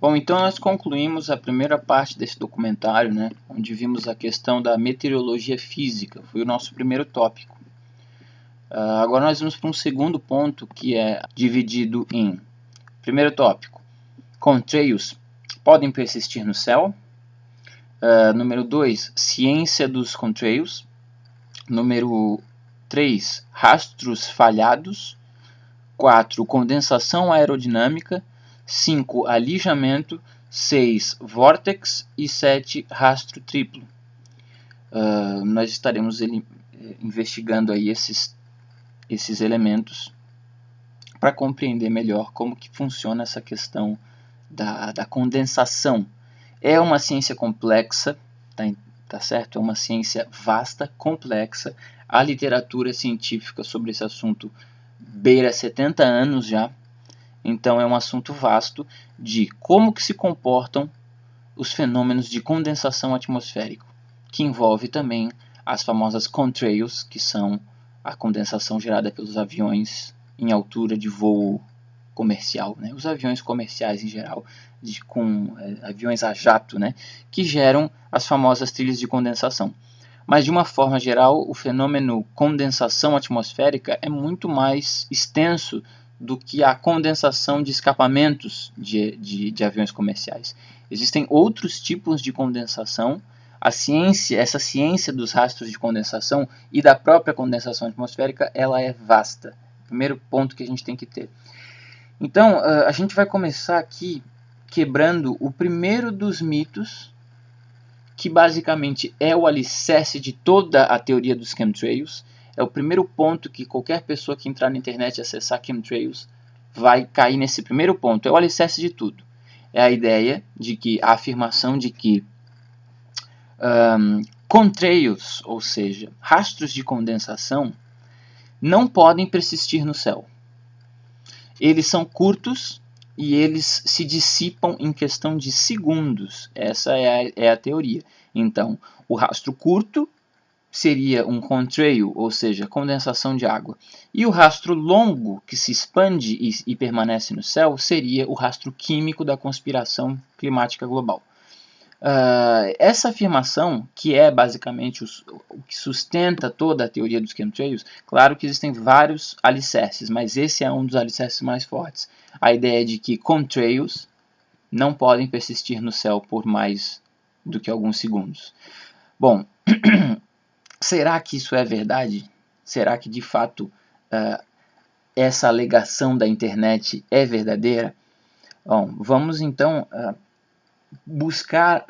Bom, então nós concluímos a primeira parte desse documentário, né, onde vimos a questão da meteorologia física, foi o nosso primeiro tópico. Agora nós vamos para um segundo ponto, que é dividido em, primeiro tópico, contrails podem persistir no céu. Número 2, ciência dos contrails. Número 3, rastros falhados. 4, condensação aerodinâmica. 5, alijamento. 6, vórtex. E 7, rastro triplo. Nós estaremos investigando aí esses elementos para compreender melhor como que funciona essa questão da condensação. É uma ciência complexa, tá certo? É uma ciência vasta, complexa. A literatura científica sobre esse assunto beira 70 anos já. Então é um assunto vasto de como que se comportam os fenômenos de condensação atmosférica, que envolve também as famosas contrails, que são a condensação gerada pelos aviões em altura de voo comercial, né? Os aviões comerciais em geral, com aviões a jato, né? Que geram as famosas trilhas de condensação. Mas de uma forma geral, o fenômeno condensação atmosférica é muito mais extenso do que a condensação de escapamentos de aviões comerciais. Existem outros tipos de condensação. Essa ciência dos rastros de condensação e da própria condensação atmosférica, ela é vasta. Primeiro ponto que a gente tem que ter. Então, a gente vai começar aqui quebrando o primeiro dos mitos, que basicamente é o alicerce de toda a teoria dos chemtrails. É o primeiro ponto que qualquer pessoa que entrar na internet e acessar chemtrails vai cair nesse primeiro ponto. É o alicerce de tudo. É a ideia de que, a afirmação de que contrails, ou seja, rastros de condensação, não podem persistir no céu. Eles são curtos e eles se dissipam em questão de segundos. Essa é a teoria. Então, o rastro curto seria um contrail, ou seja, condensação de água. E o rastro longo, que se expande e permanece no céu, seria o rastro químico da conspiração climática global. Essa afirmação, que é basicamente o que sustenta toda a teoria dos chemtrails, claro que existem vários alicerces, mas esse é um dos alicerces mais fortes. A ideia de que contrails não podem persistir no céu por mais do que alguns segundos. Bom, será que isso é verdade? Será que de fato essa alegação da internet é verdadeira? Bom, vamos então buscar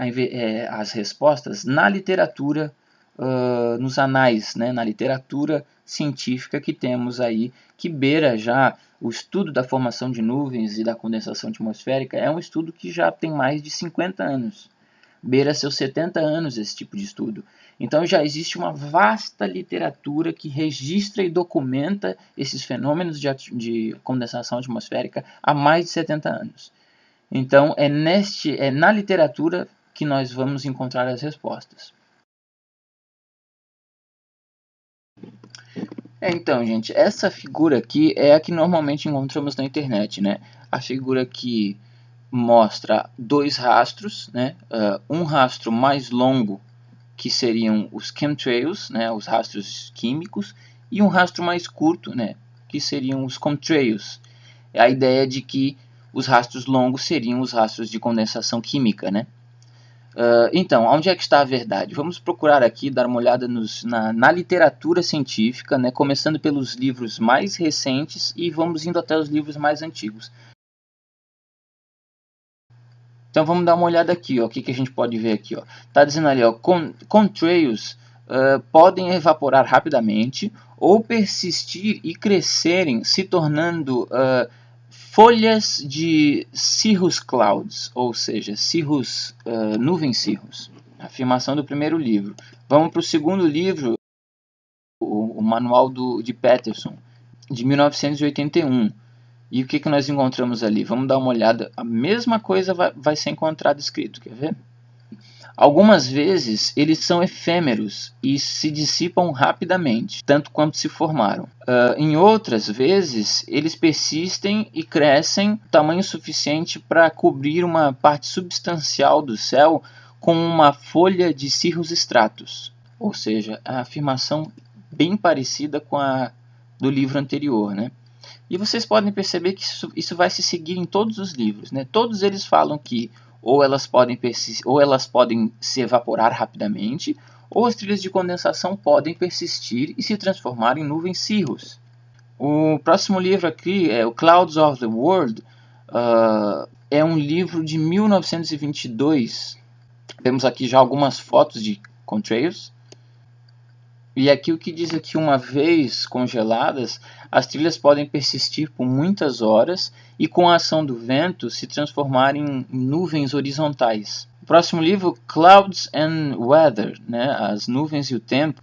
as respostas na literatura, nos anais, né, na literatura científica que temos aí, que beira já o estudo da formação de nuvens e da condensação atmosférica. É um estudo que já tem mais de 50 anos, beira seus 70 anos esse tipo de estudo. Então já existe uma vasta literatura que registra e documenta esses fenômenos de condensação atmosférica há mais de 70 anos. Então, é na literatura que nós vamos encontrar as respostas. Então, gente, essa figura aqui é a que normalmente encontramos na internet, né? A figura que mostra dois rastros, né? Um rastro mais longo, que seriam os chemtrails, né? Os rastros químicos, e um rastro mais curto, né? Que seriam os contrails. É a ideia de que os rastros longos seriam os rastros de condensação química, né? Então, onde é que está a verdade? Vamos procurar aqui, dar uma olhada na literatura científica, né? Começando pelos livros mais recentes e vamos indo até os livros mais antigos. Então vamos dar uma olhada aqui, ó, o que a gente pode ver aqui, ó. Tá dizendo ali, ó, contrails podem evaporar rapidamente ou persistir e crescerem, se tornando folhas de cirrus clouds, ou seja, nuvens cirrus. Afirmação do primeiro livro. Vamos para o segundo livro, o manual de Peterson, de 1981. E o que nós encontramos ali? Vamos dar uma olhada. A mesma coisa vai ser encontrado escrito, quer ver? Algumas vezes eles são efêmeros e se dissipam rapidamente, tanto quanto se formaram. Em outras vezes, eles persistem e crescem tamanho suficiente para cobrir uma parte substancial do céu com uma folha de cirrus stratus, ou seja, a afirmação bem parecida com a do livro anterior, né? E vocês podem perceber que isso vai se seguir em todos os livros, né? Todos eles falam que ou elas podem se evaporar rapidamente, ou as trilhas de condensação podem persistir e se transformar em nuvens cirrus. O próximo livro aqui é o Clouds of the World, é um livro de 1922. Temos aqui já algumas fotos de contrails. E aqui o que diz aqui, uma vez congeladas, as trilhas podem persistir por muitas horas e com a ação do vento se transformarem em nuvens horizontais. O próximo livro, Clouds and Weather, né? As Nuvens e o Tempo,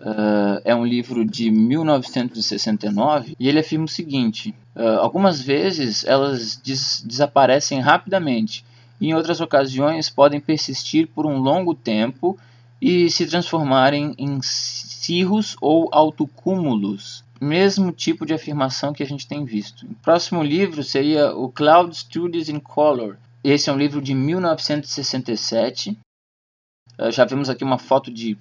é um livro de 1969 e ele afirma o seguinte: algumas vezes elas desaparecem rapidamente e em outras ocasiões podem persistir por um longo tempo e se transformarem em cirrus ou altocúmulos. Mesmo tipo de afirmação que a gente tem visto. O próximo livro seria o Cloud Studies in Color. Esse é um livro de 1967. Já vemos aqui uma foto de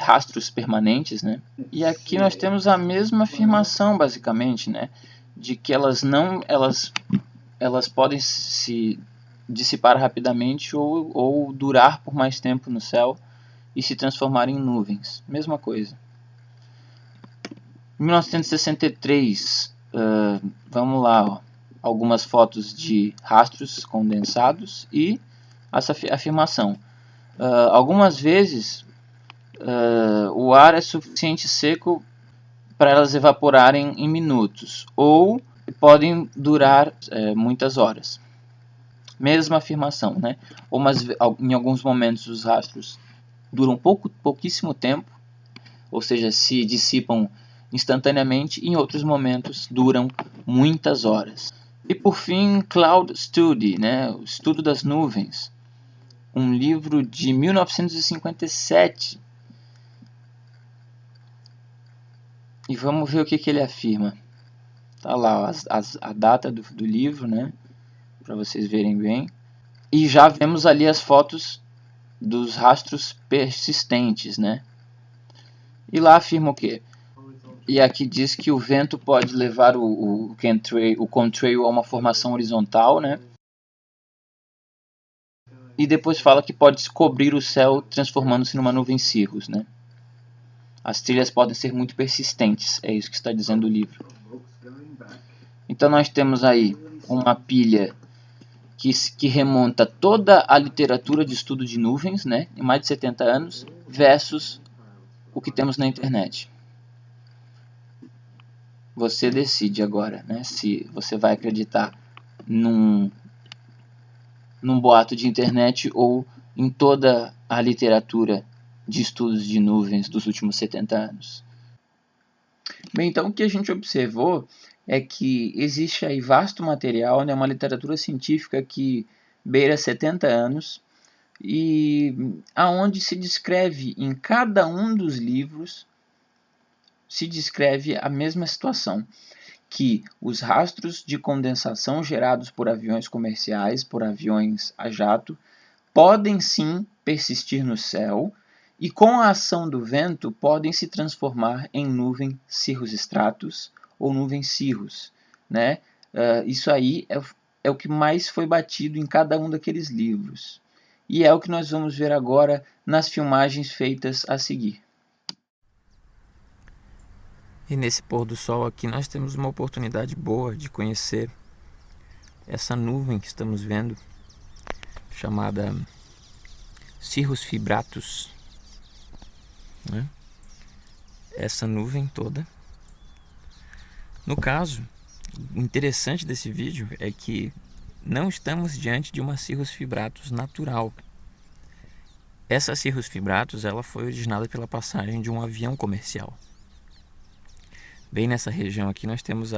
rastros permanentes, né? E aqui nós temos a mesma afirmação, basicamente, né? De que elas podem se dissipar rapidamente ou durar por mais tempo no céu e se transformar em nuvens. Mesma coisa. 1963, vamos lá, ó, algumas fotos de rastros condensados e essa afirmação. Algumas vezes o ar é suficiente seco para elas evaporarem em minutos ou podem durar muitas horas. Mesma afirmação, né? Em alguns momentos os rastros duram pouquíssimo tempo, ou seja, se dissipam instantaneamente, e em outros momentos duram muitas horas. E por fim, Cloud Study, né? O Estudo das Nuvens, um livro de 1957. E vamos ver o que ele afirma. Tá lá a data do livro, né? Para vocês verem bem. E já vemos ali as fotos dos rastros persistentes, né? E lá afirma o quê? E aqui diz que o vento pode levar o contrail a uma formação horizontal, né? E depois fala que pode cobrir o céu transformando-se numa nuvem cirrus, né? As trilhas podem ser muito persistentes, é isso que está dizendo o livro. Então nós temos aí uma pilha que remonta toda a literatura de estudo de nuvens, né, em mais de 70 anos, versus o que temos na internet. Você decide agora, né, se você vai acreditar num boato de internet ou em toda a literatura de estudos de nuvens dos últimos 70 anos. Bem, então o que a gente observou é que existe aí vasto material, né, uma literatura científica que beira 70 anos e aonde se descreve em cada um dos livros, se descreve a mesma situação, que os rastros de condensação gerados por aviões comerciais, por aviões a jato, podem sim persistir no céu e com a ação do vento podem se transformar em nuvem cirrus stratus ou nuvem cirrus, né? Isso aí é o que mais foi batido em cada um daqueles livros. E é o que nós vamos ver agora nas filmagens feitas a seguir. E nesse pôr do sol aqui nós temos uma oportunidade boa de conhecer essa nuvem que estamos vendo, chamada Cirrus fibratus, né? Essa nuvem toda. No caso, o interessante desse vídeo é que não estamos diante de uma Cirrus fibratus natural. Essa Cirrus fibratus ela foi originada pela passagem de um avião comercial. Bem nessa região aqui nós temos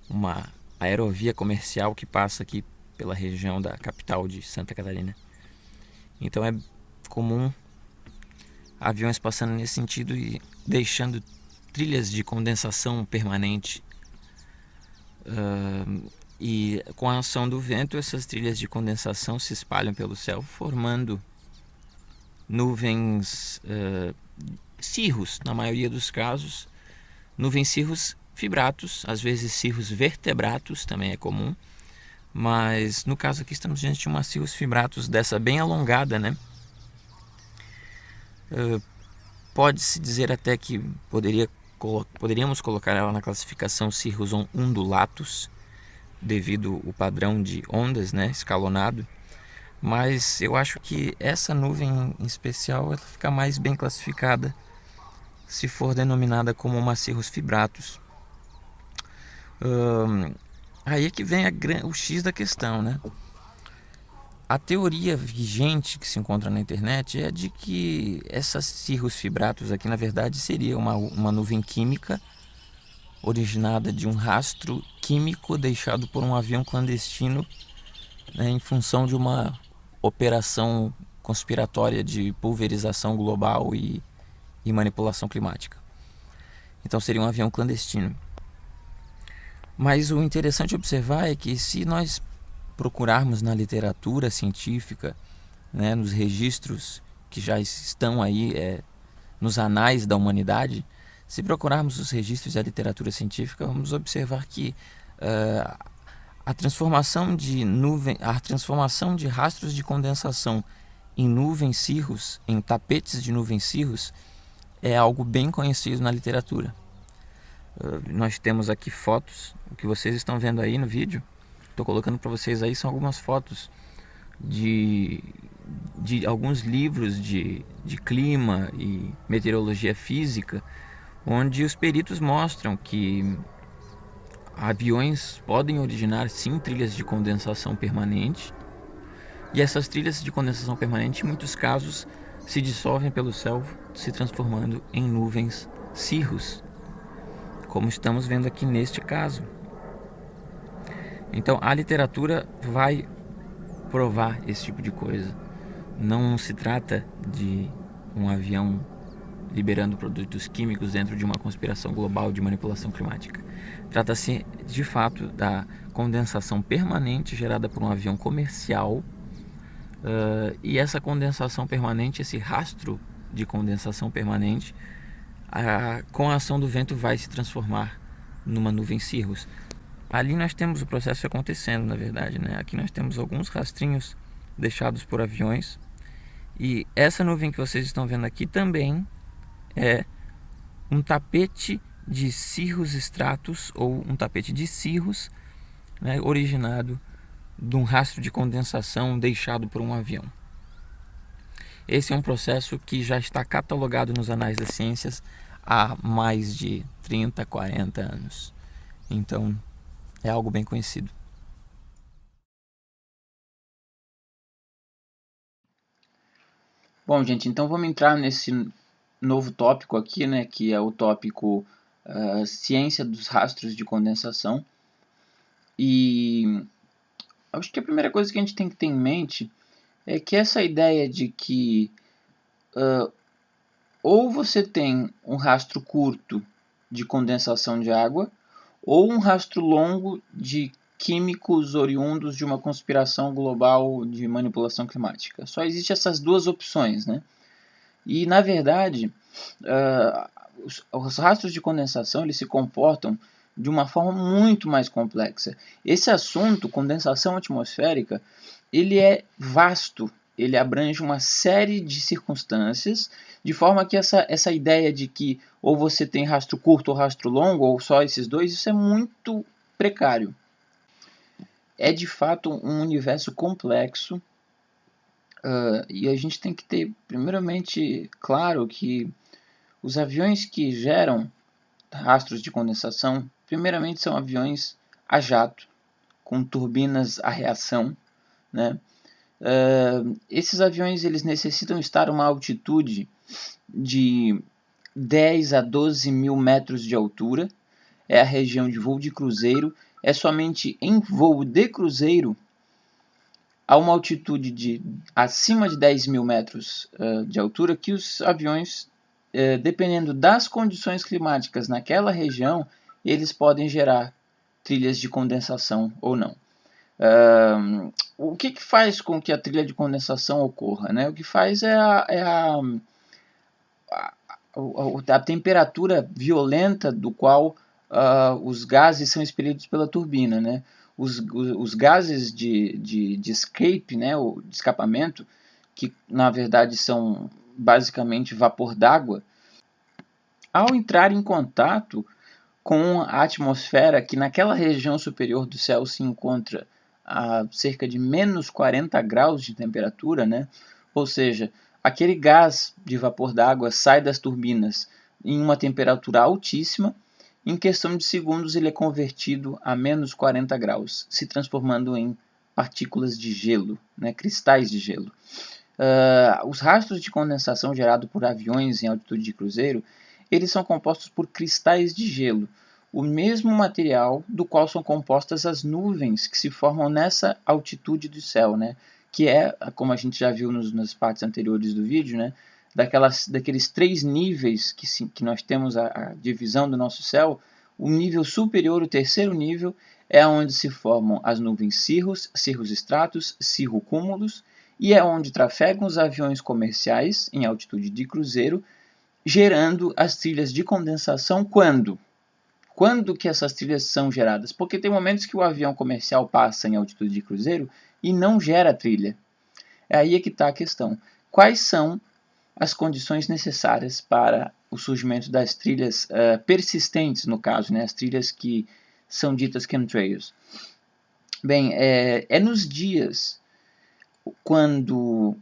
uma aerovia comercial que passa aqui pela região da capital de Santa Catarina. Então é comum aviões passando nesse sentido e deixando trilhas de condensação permanente. E com a ação do vento, essas trilhas de condensação se espalham pelo céu, formando nuvens cirros, na maioria dos casos, nuvens cirros fibratos, às vezes cirros vertebratos também é comum, mas no caso aqui estamos diante de uma cirrus fibratus dessa bem alongada, né? Pode-se dizer até que poderíamos colocar ela na classificação cirrus undulatus, devido ao padrão de ondas, né, escalonado, mas eu acho que essa nuvem em especial ela fica mais bem classificada se for denominada como uma cirrus fibratus. Aí é que vem o X da questão, né? A teoria vigente que se encontra na internet é de que essas cirrus fibratus aqui, na verdade, seria uma nuvem química originada de um rastro químico deixado por um avião clandestino, né, em função de uma operação conspiratória de pulverização global e manipulação climática. Então seria um avião clandestino. Mas o interessante observar é que se nós procurarmos na literatura científica, né, nos registros que já estão aí nos anais da humanidade, se procurarmos os registros da literatura científica, vamos observar que a transformação de rastros de condensação em nuvens cirrus, em tapetes de nuvens cirrus, é algo bem conhecido na literatura. Nós temos aqui fotos, o que vocês estão vendo aí no vídeo, estou colocando para vocês aí, são algumas fotos de alguns livros de clima e meteorologia física, onde os peritos mostram que aviões podem originar sim trilhas de condensação permanente, e essas trilhas de condensação permanente em muitos casos se dissolvem pelo céu, se transformando em nuvens cirrus, como estamos vendo aqui neste caso. Então a literatura vai provar esse tipo de coisa. Não se trata de um avião liberando produtos químicos dentro de uma conspiração global de manipulação climática. Trata-se de fato da condensação permanente gerada por um avião comercial, e essa condensação permanente, esse rastro de condensação permanente, com a ação do vento vai se transformar numa nuvem cirrus. Ali nós temos o processo acontecendo, na verdade, né? Aqui nós temos alguns rastrinhos deixados por aviões, e essa nuvem que vocês estão vendo aqui também é um tapete de cirrus stratus, ou um tapete de cirrus, né, originado de um rastro de condensação deixado por um avião. Esse é um processo que já está catalogado nos anais das ciências há mais de 30, 40 anos. Então, é algo bem conhecido. Bom, gente, então vamos entrar nesse novo tópico aqui, né, que é o tópico ciência dos rastros de condensação. E acho que a primeira coisa que a gente tem que ter em mente é que essa ideia de que ou você tem um rastro curto de condensação de água, ou um rastro longo de químicos oriundos de uma conspiração global de manipulação climática. Só existem essas duas opções, né? E, na verdade, os rastros de condensação eles se comportam de uma forma muito mais complexa. Esse assunto, condensação atmosférica, ele é vasto, ele abrange uma série de circunstâncias, de forma que essa ideia de que ou você tem rastro curto ou rastro longo, ou só esses dois, isso é muito precário. É de fato um universo complexo, e a gente tem que ter primeiramente claro que os aviões que geram rastros de condensação, primeiramente são aviões a jato, com turbinas a reação, né? Esses aviões eles necessitam estar a uma altitude de 10 a 12 mil metros de altura, é a região de voo de cruzeiro. É somente em voo de cruzeiro a uma altitude de acima de 10 mil metros de altura que os aviões, dependendo das condições climáticas naquela região, eles podem gerar trilhas de condensação ou não. O que faz com que a trilha de condensação ocorra, né? O que faz é a temperatura violenta do qual os gases são expelidos pela turbina, né? Os gases de escape, né, ou de escapamento, que na verdade são basicamente vapor d'água, ao entrar em contato com a atmosfera, que naquela região superior do céu se encontra a cerca de menos 40 graus de temperatura, né? Ou seja, aquele gás de vapor d'água sai das turbinas em uma temperatura altíssima. Em questão de segundos, ele é convertido a menos 40 graus, se transformando em partículas de gelo, né, cristais de gelo. Os rastros de condensação gerados por aviões em altitude de cruzeiro, eles são compostos por cristais de gelo, o mesmo material do qual são compostas as nuvens que se formam nessa altitude do céu, né, que é, como a gente já viu nas partes anteriores do vídeo, né, daqueles 3 níveis que nós temos a divisão do nosso céu. O nível superior, o terceiro nível, é onde se formam as nuvens cirrus stratus, cirrocúmulos, e é onde trafegam os aviões comerciais em altitude de cruzeiro, gerando as trilhas de condensação. Quando que essas trilhas são geradas? Porque tem momentos que o avião comercial passa em altitude de cruzeiro e não gera trilha. É aí que está a questão. Quais são as condições necessárias para o surgimento das trilhas persistentes, no caso, né, as trilhas que são ditas chemtrails? Bem, é nos dias quando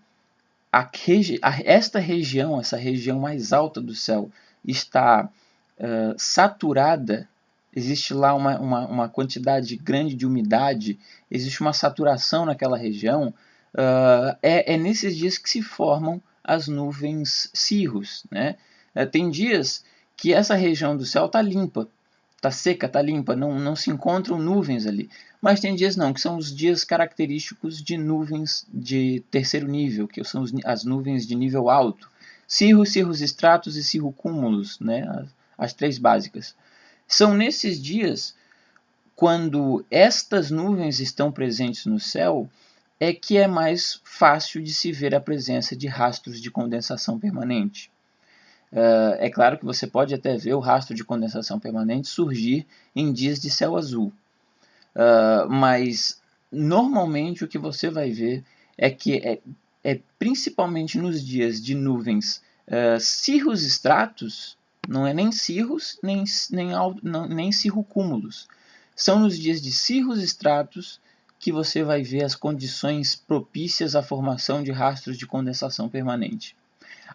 essa região mais alta do céu está saturada, existe lá uma quantidade grande de umidade, existe uma saturação naquela região, é nesses dias que se formam as nuvens cirrus, né? Tem dias que essa região do céu está limpa, está seca, está limpa, não se encontram nuvens ali. Mas tem dias não, que são os dias característicos de nuvens de terceiro nível, que são as nuvens de nível alto. Cirrus stratus e cirrocúmulos, né? As 3 básicas. São nesses dias, quando estas nuvens estão presentes no céu, é que é mais fácil de se ver a presença de rastros de condensação permanente. É claro que você pode até ver o rastro de condensação permanente surgir em dias de céu azul. Mas normalmente o que você vai ver é que é principalmente nos dias de nuvens cirrus stratus, não é nem cirrus nem cirrocúmulos. São nos dias de cirrus stratus que você vai ver as condições propícias à formação de rastros de condensação permanente.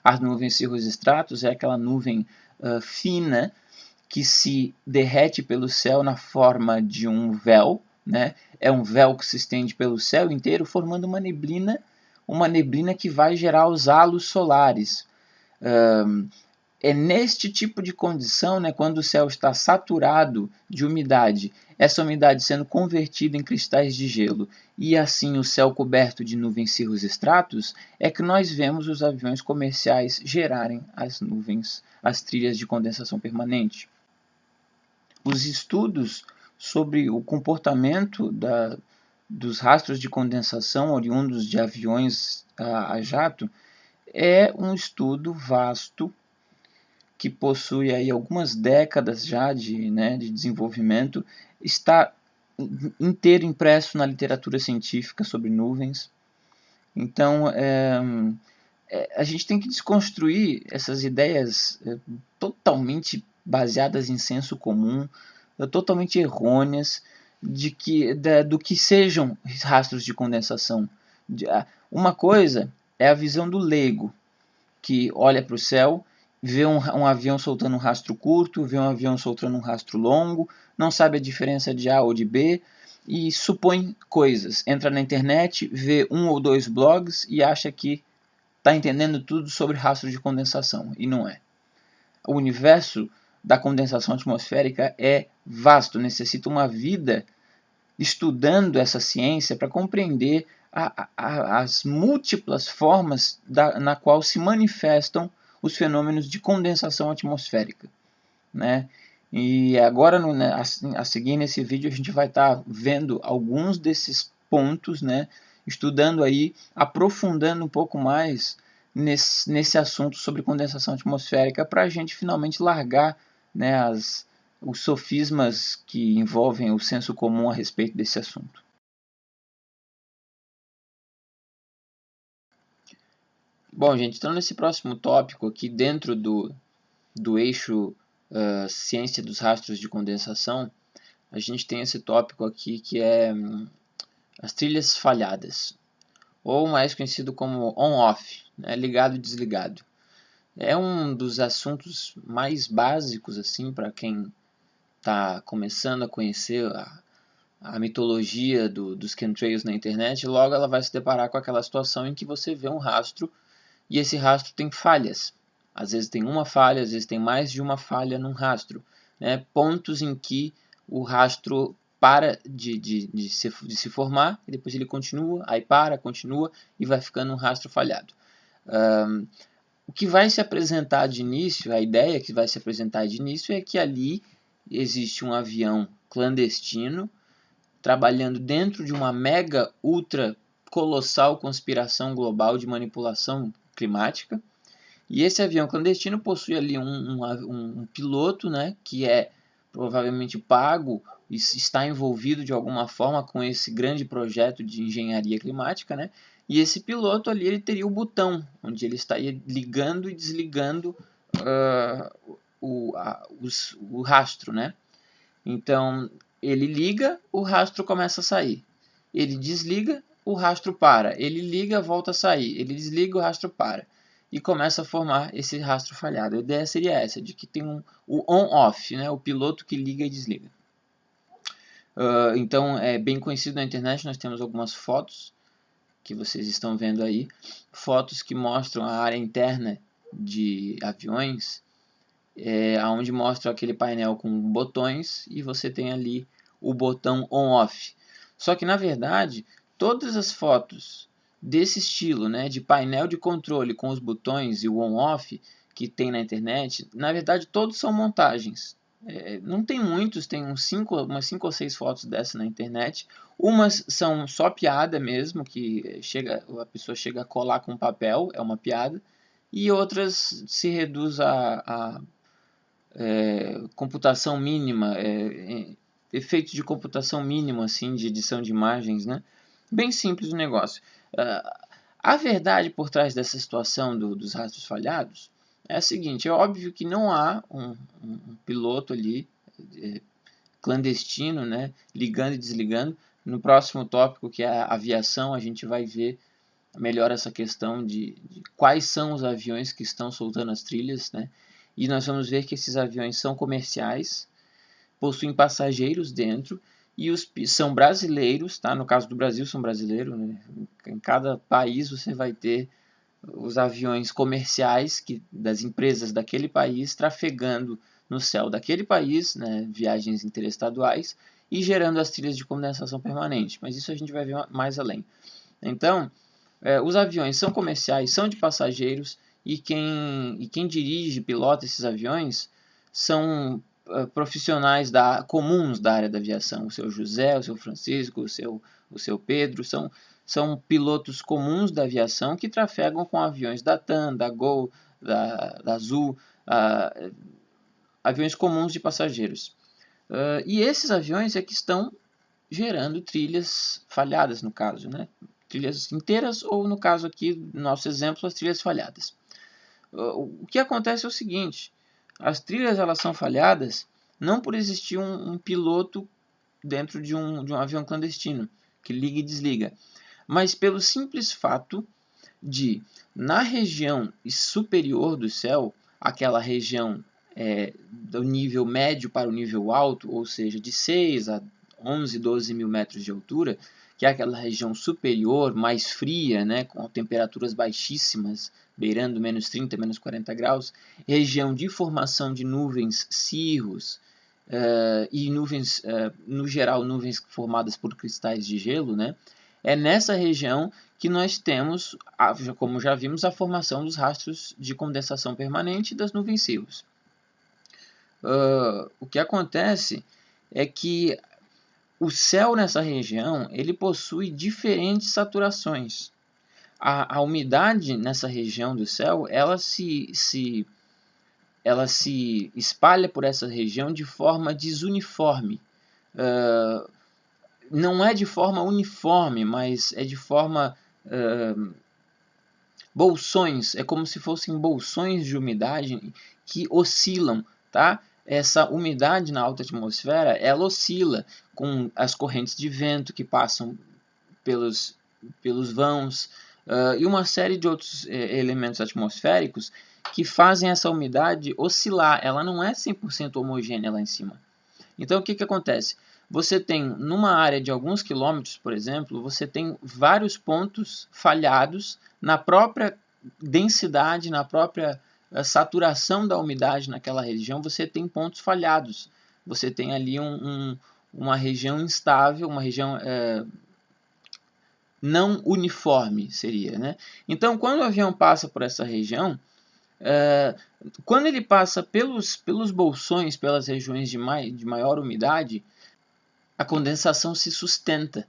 As nuvens cirrus stratus é aquela nuvem fina que se derrete pelo céu na forma de um véu, né? É um véu que se estende pelo céu inteiro, formando uma neblina que vai gerar os halos solares. É neste tipo de condição, né, quando o céu está saturado de umidade, essa umidade sendo convertida em cristais de gelo, e assim o céu coberto de nuvens cirrus stratus, é que nós vemos os aviões comerciais gerarem as trilhas de condensação permanente. Os estudos sobre o comportamento dos rastros de condensação oriundos de aviões a jato é um estudo vasto que possui aí algumas décadas já de desenvolvimento, está inteiro impresso na literatura científica sobre nuvens. Então, a gente tem que desconstruir essas ideias totalmente baseadas em senso comum, totalmente errôneas, do que sejam rastros de condensação. Uma coisa é a visão do leigo, que olha para o céu, vê um avião soltando um rastro curto, vê um avião soltando um rastro longo, não sabe a diferença de A ou de B e supõe coisas. Entra na internet, vê 1 ou 2 blogs e acha que está entendendo tudo sobre rastro de condensação, e não é. O universo da condensação atmosférica é vasto, necessita uma vida estudando essa ciência para compreender as múltiplas formas na qual se manifestam os fenômenos de condensação atmosférica, né? E agora, a seguir nesse vídeo, a gente vai estar vendo alguns desses pontos, né? Estudando aí, aprofundando um pouco mais nesse assunto sobre condensação atmosférica, para a gente finalmente largar, né, os sofismas que envolvem o senso comum a respeito desse assunto. Bom, gente, então nesse próximo tópico aqui, dentro do eixo ciência dos rastros de condensação, a gente tem esse tópico aqui que é as trilhas falhadas, ou mais conhecido como on-off, né, ligado e desligado. É um dos assuntos mais básicos assim para quem está começando a conhecer a mitologia dos chemtrails na internet. Logo ela vai se deparar com aquela situação em que você vê um rastro e esse rastro tem falhas. Às vezes tem uma falha, às vezes tem mais de uma falha num rastro, né? Pontos em que o rastro para de se formar, e depois ele continua, aí para, continua e vai ficando um rastro falhado. O que vai se apresentar de início, a ideia que vai se apresentar de início é que ali existe um avião clandestino trabalhando dentro de uma mega, ultra, colossal conspiração global de manipulação climática. E esse avião clandestino possui ali um piloto, né, que é provavelmente pago e está envolvido de alguma forma com esse grande projeto de engenharia climática, né? E esse piloto ali ele teria o botão onde ele estaria ligando e desligando o rastro, né? Então ele liga, o rastro começa a sair. Ele desliga, o rastro para. Ele liga, volta a sair. Ele desliga, o rastro para. E começa a formar esse rastro falhado. A ideia seria essa, de que tem o on-off, né? O piloto que liga e desliga. Então é bem conhecido na internet, nós temos algumas fotos que vocês estão vendo aí. Fotos que mostram a área interna de aviões, onde mostra aquele painel com botões e você tem ali o botão on-off. Só que na verdade, todas as fotos desse estilo, né, de painel de controle com os botões e o on-off que tem na internet, na verdade todos são montagens. Não tem muitos, tem umas 5 ou 6 fotos dessa na internet. Umas são só piada mesmo, que a pessoa chega a colar com papel, é uma piada. E outras se reduz a computação mínima, efeitos de computação mínima assim, de edição de imagens, né? Bem simples o negócio. A verdade por trás dessa situação dos rastros falhados é a seguinte: é óbvio que não há um piloto ali clandestino, né, ligando e desligando. No próximo tópico, que é a aviação, a gente vai ver melhor essa questão de quais são os aviões que estão soltando as trilhas, né? E nós vamos ver que esses aviões são comerciais, possuem passageiros dentro e são brasileiros, tá? No caso do Brasil são brasileiros, né? Em cada país você vai ter os aviões comerciais das empresas daquele país trafegando no céu daquele país, né? Viagens interestaduais e gerando as trilhas de condensação permanente. Mas isso a gente vai ver mais além. Então, os aviões são comerciais, são de passageiros e quem dirige, pilota esses aviões são profissionais comuns da área da aviação. O seu José, o seu Francisco, o seu Pedro, são pilotos comuns da aviação que trafegam com aviões da TAM, da Gol, da Azul, aviões comuns de passageiros. E esses aviões é que estão gerando trilhas falhadas, no caso, né? Trilhas inteiras ou, no caso aqui, no nosso exemplo, as trilhas falhadas. O que acontece é o seguinte: as trilhas elas são falhadas não por existir um piloto dentro de um avião clandestino que liga e desliga, mas pelo simples fato de, na região superior do céu, aquela região do nível médio para o nível alto, ou seja, de 6 a 11, 12 mil metros de altura, que é aquela região superior, mais fria, né, com temperaturas baixíssimas, beirando menos 30, menos 40 graus, região de formação de nuvens cirros, e nuvens, no geral, nuvens formadas por cristais de gelo, né, É nessa região que nós temos, como já vimos, a formação dos rastros de condensação permanente das nuvens cirrus. O que acontece é que o céu nessa região ele possui diferentes saturações. A umidade nessa região do céu ela se espalha por essa região de forma desuniforme. Não é de forma uniforme, mas é de forma bolsões. É como se fossem bolsões de umidade que oscilam, tá? Essa umidade na alta atmosfera, ela oscila com as correntes de vento que passam pelos vãos e uma série de outros elementos atmosféricos que fazem essa umidade oscilar. Ela não é 100% homogênea lá em cima. Então, o que acontece? Você tem, numa área de alguns quilômetros, por exemplo, você tem vários pontos falhados na própria densidade, na própria saturação da umidade naquela região, você tem pontos falhados. Você tem ali uma região instável, uma região não uniforme, seria, né? Então, quando o avião passa por essa região, quando ele passa pelos bolsões, pelas regiões de maior umidade, a condensação se sustenta.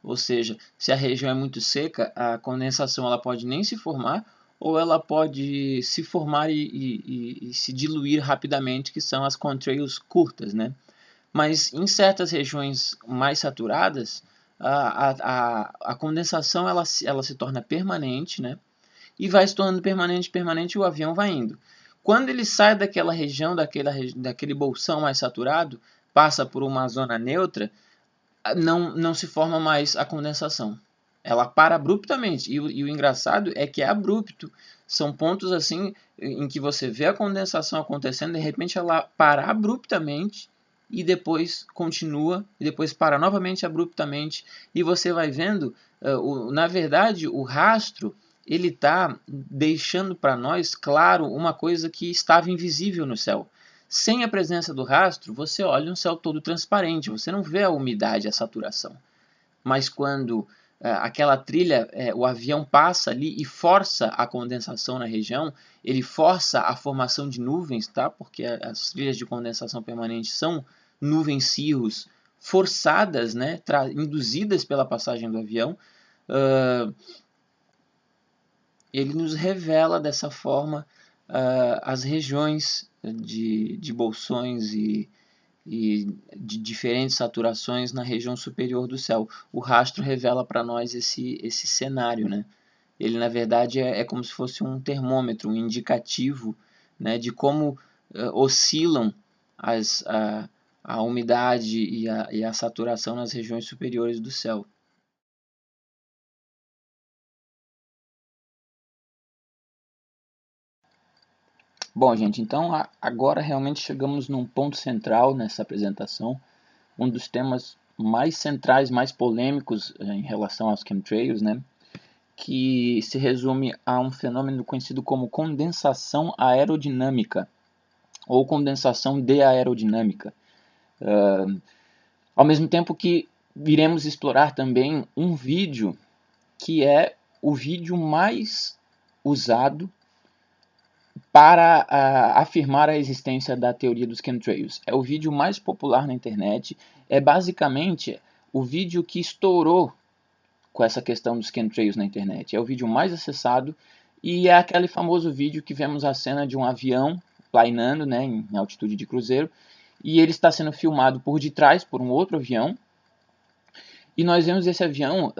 Ou seja, se a região é muito seca, a condensação ela pode nem se formar, ou ela pode se formar e se diluir rapidamente, que são as contrails curtas, né? Mas em certas regiões mais saturadas, a condensação ela se torna permanente, né? E vai se tornando permanente e o avião vai indo. Quando ele sai daquela região, daquele bolsão mais saturado, passa por uma zona neutra, não se forma mais a condensação. Ela para abruptamente. E o engraçado é que é abrupto. São pontos assim em que você vê a condensação acontecendo, de repente ela para abruptamente e depois continua, e depois para novamente abruptamente. E você vai vendo, na verdade, o rastro ele está deixando para nós claro uma coisa que estava invisível no céu. Sem a presença do rastro, você olha um céu todo transparente, você não vê a umidade, a saturação. Mas quando aquela trilha, o avião passa ali e força a condensação na região, ele força a formação de nuvens, tá? Porque as trilhas de condensação permanente são nuvens cirrus forçadas, né? Induzidas pela passagem do avião. Ele nos revela dessa forma as regiões de bolsões e de diferentes saturações na região superior do céu. O rastro revela para nós esse cenário, né? Ele, na verdade, é como se fosse um termômetro, um indicativo, né, de como oscilam a umidade e a saturação nas regiões superiores do céu. Bom, gente, então agora realmente chegamos num ponto central nessa apresentação, um dos temas mais centrais, mais polêmicos em relação aos chemtrails, né? Que se resume a um fenômeno conhecido como condensação aerodinâmica ou condensação deaerodinâmica. Ao mesmo tempo que iremos explorar também um vídeo que é o vídeo mais usado para afirmar a existência da teoria dos chemtrails. É o vídeo mais popular na internet, é basicamente o vídeo que estourou com essa questão dos chemtrails na internet. É o vídeo mais acessado e é aquele famoso vídeo que vemos a cena de um avião planeando, né, em altitude de cruzeiro, e ele está sendo filmado por detrás por um outro avião, e nós vemos esse avião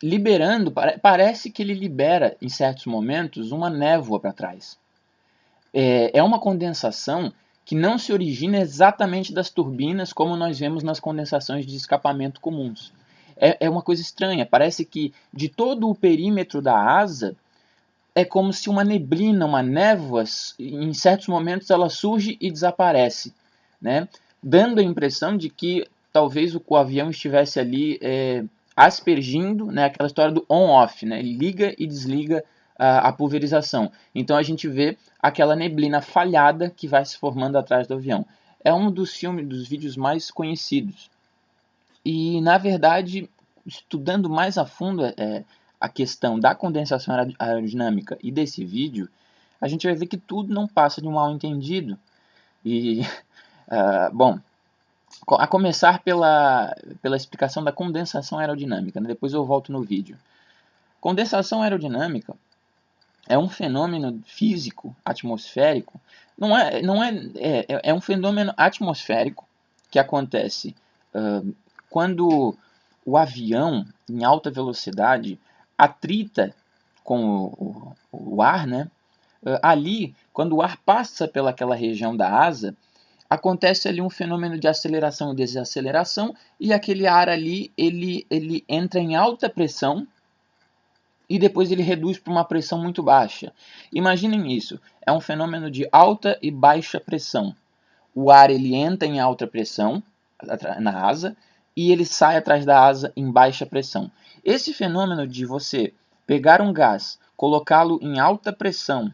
liberando, parece que ele libera em certos momentos uma névoa para trás. É uma condensação que não se origina exatamente das turbinas como nós vemos nas condensações de escapamento comuns. É uma coisa estranha, parece que de todo o perímetro da asa é como se uma neblina, uma névoa, em certos momentos ela surge e desaparece, né? Dando a impressão de que talvez o avião estivesse ali aspergindo, né, aquela história do on-off, né, ele liga e desliga a pulverização. Então a gente vê aquela neblina falhada que vai se formando atrás do avião. É um dos vídeos mais conhecidos. E na verdade estudando mais a fundo a questão da condensação aerodinâmica e desse vídeo, a gente vai ver que tudo não passa de um mal-entendido. E, bom, a começar pela explicação da condensação aerodinâmica, né? Depois eu volto no vídeo. Condensação aerodinâmica é um fenômeno físico atmosférico, é um fenômeno atmosférico que acontece quando o avião em alta velocidade atrita com o ar, né? Ali, quando o ar passa pelaquela região da asa, acontece ali um fenômeno de aceleração e desaceleração, e aquele ar ali ele entra em alta pressão e depois ele reduz para uma pressão muito baixa. Imaginem isso, é um fenômeno de alta e baixa pressão. O ar ele entra em alta pressão na asa e ele sai atrás da asa em baixa pressão. Esse fenômeno de você pegar um gás, colocá-lo em alta pressão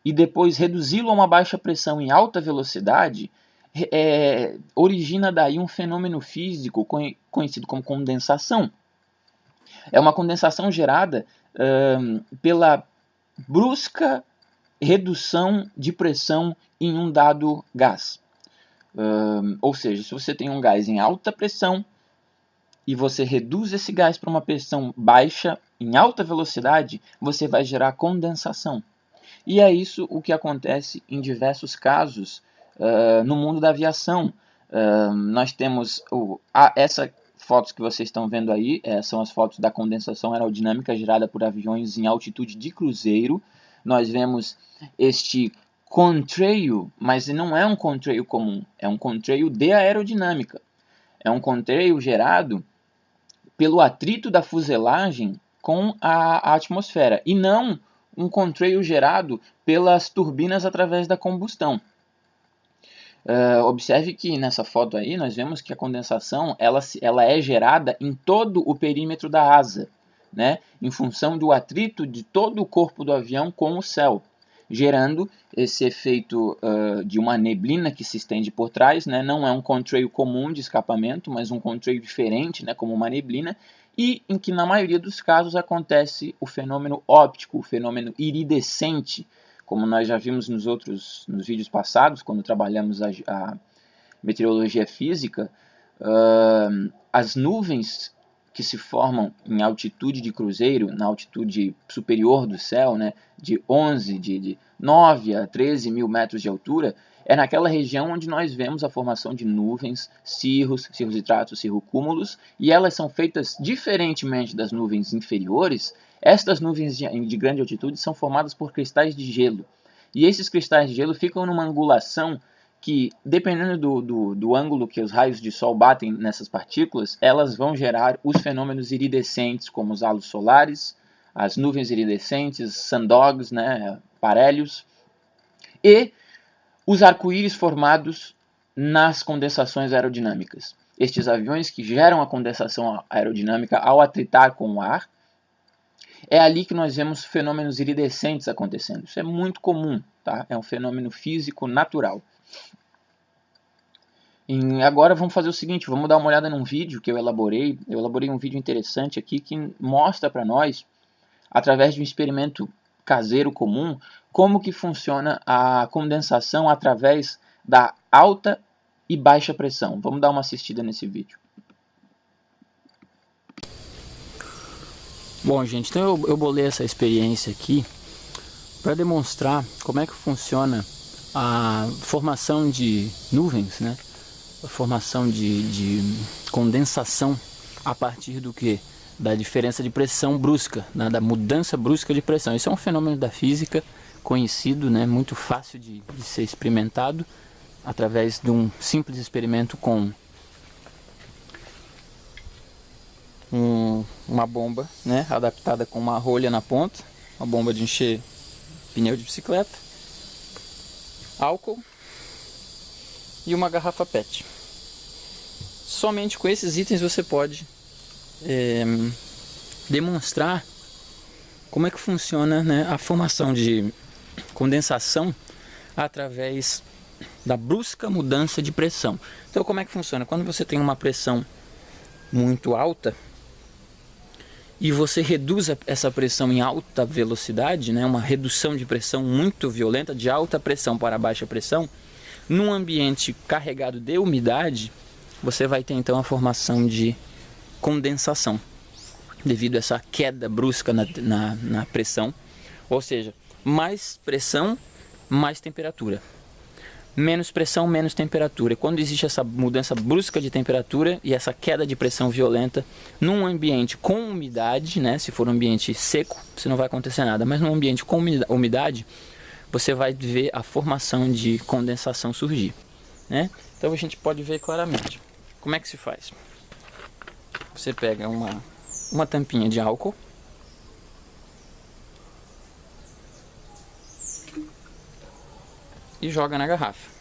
e depois reduzi-lo a uma baixa pressão em alta velocidade, origina daí um fenômeno físico conhecido como condensação. É uma condensação gerada pela brusca redução de pressão em um dado gás. Ou seja, se você tem um gás em alta pressão e você reduz esse gás para uma pressão baixa em alta velocidade, você vai gerar condensação. E é isso o que acontece em diversos casos no mundo da aviação. Nós temos essa fotos que vocês estão vendo aí, são as fotos da condensação aerodinâmica gerada por aviões em altitude de cruzeiro. Nós vemos este contrail, mas não é um contrail comum, é um contrail de aerodinâmica. É um contrail gerado pelo atrito da fuselagem com a atmosfera, e não um contrail gerado pelas turbinas através da combustão. Observe que nessa foto aí nós vemos que a condensação ela é gerada em todo o perímetro da asa, né, em função do atrito de todo o corpo do avião com o céu, gerando esse efeito de uma neblina que se estende por trás, né, não é um contrail comum de escapamento, mas um contrail diferente, né, como uma neblina, e em que na maioria dos casos acontece o fenômeno óptico, o fenômeno iridescente, como nós já vimos nos vídeos passados, quando trabalhamos a meteorologia física. As nuvens que se formam em altitude de cruzeiro, na altitude superior do céu, né, de 9 a 13 mil metros de altura, é naquela região onde nós vemos a formação de nuvens, cirrostratos, cirrocúmulos, e elas são feitas diferentemente das nuvens inferiores. Estas nuvens de grande altitude são formadas por cristais de gelo. E esses cristais de gelo ficam numa angulação que, dependendo do ângulo que os raios de sol batem nessas partículas, elas vão gerar os fenômenos iridescentes, como os halos solares, as nuvens iridescentes, sundogs, né, parelhos, e os arco-íris formados nas condensações aerodinâmicas. Estes aviões que geram a condensação aerodinâmica ao atritar com o ar, é ali que nós vemos fenômenos iridescentes acontecendo. Isso é muito comum, tá? É um fenômeno físico natural. E agora vamos fazer o seguinte, vamos dar uma olhada num vídeo que eu elaborei. Eu elaborei um vídeo interessante aqui que mostra para nós, através de um experimento caseiro comum, como que funciona a condensação através da alta e baixa pressão. Vamos dar uma assistida nesse vídeo. Bom, gente, então eu bolei essa experiência aqui para demonstrar como é que funciona a formação de nuvens, né? A formação de condensação a partir do que? Da diferença de pressão brusca, né? Da mudança brusca de pressão. Isso é um fenômeno da física conhecido, né? Muito fácil de ser experimentado através de um simples experimento com uma bomba, né, adaptada com uma rolha na ponta, uma bomba de encher pneu de bicicleta, álcool e uma garrafa PET. Somente com esses itens você pode demonstrar como é que funciona, né, a formação de condensação através da brusca mudança de pressão. Então, como é que funciona? Quando você tem uma pressão muito alta, e você reduz essa pressão em alta velocidade, né, uma redução de pressão muito violenta, de alta pressão para baixa pressão, num ambiente carregado de umidade, você vai ter então a formação de condensação, devido a essa queda brusca na pressão, ou seja, mais pressão, mais temperatura. Menos pressão, menos temperatura. E quando existe essa mudança brusca de temperatura e essa queda de pressão violenta num ambiente com umidade, né? Se for um ambiente seco, isso não vai acontecer nada, mas num ambiente com umidade, você vai ver a formação de condensação surgir, né? Então a gente pode ver claramente. Como é que se faz? Você pega uma tampinha de álcool, e joga na garrafa.